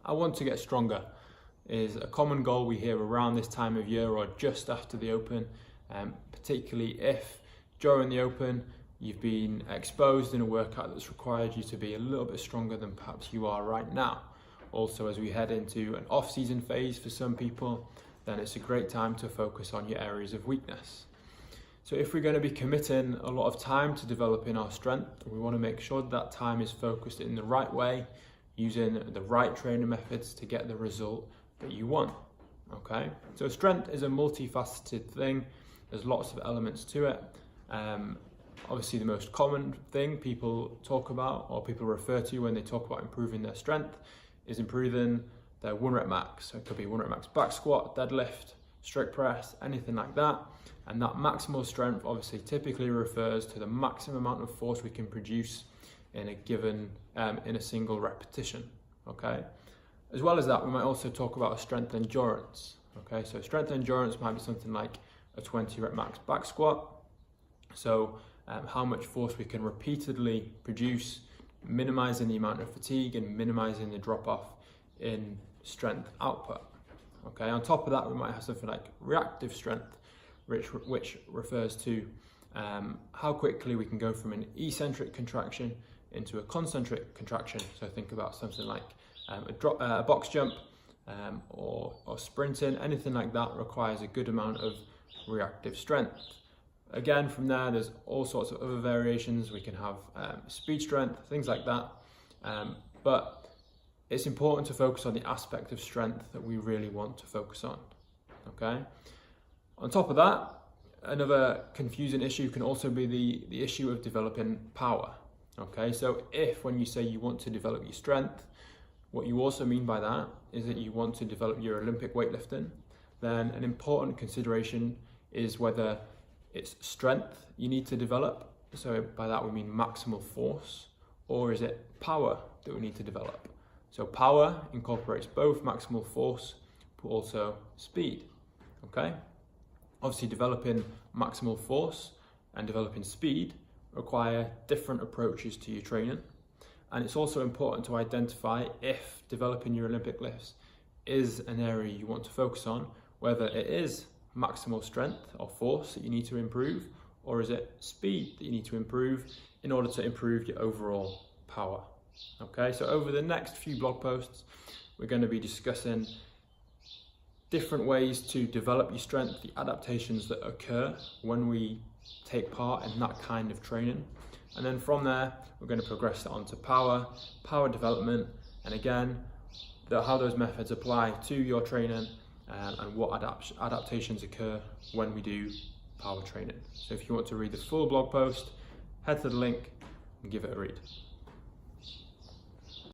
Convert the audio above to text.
I want to get stronger is a common goal we hear around this time of year or just after the Open, particularly if during the Open you've been exposed in a workout that's required you to be a little bit stronger than perhaps you are right now. Also, as we head into an off-season phase for some people, then it's a great time to focus on your areas of weakness. So if we're going to be committing a lot of time to developing our strength, we want to make sure that time is focused in the right way, using the right training methods to get the result that you want. Okay, so strength is a multifaceted thing. There's lots of elements to it. Obviously, the most common thing people talk about or people refer to when they talk about improving their strength is improving their 1 rep max. So it could be 1 rep max back squat, deadlift, strict press, anything like that. And that maximal strength obviously typically refers to the maximum amount of force we can produce in a given, in a single repetition, okay? As well as that, we might also talk about strength endurance, okay? So strength endurance might be something like a 20 rep max back squat. So how much force we can repeatedly produce, minimizing the amount of fatigue and minimizing the drop off in strength output, okay? On top of that, we might have something like reactive strength, which refers to how quickly we can go from an eccentric contraction into a concentric contraction. So think about something like a box jump or sprinting. Anything like that requires a good amount of reactive strength. Again, from there, there's all sorts of other variations. We can have speed strength, things like that. But it's important to focus on the aspect of strength that we really want to focus on, okay? On top of that, another confusing issue can also be the issue of developing power, okay? So if when you say you want to develop your strength, what you also mean by that is that you want to develop your Olympic weightlifting, then an important consideration is whether it's strength you need to develop, so by that we mean maximal force, or is it power that we need to develop? So power incorporates both maximal force but also speed, okay? Obviously, developing maximal force and developing speed require different approaches to your training. And it's also important to identify if developing your Olympic lifts is an area you want to focus on, whether it is maximal strength or force that you need to improve, or is it speed that you need to improve in order to improve your overall power. Okay, so over the next few blog posts, we're going to be discussing different ways to develop your strength, the adaptations that occur when we take part in that kind of training. And then from there, we're going to progress on to power development, and again, how those methods apply to your training and what adaptations occur when we do power training. So if you want to read the full blog post, head to the link and give it a read.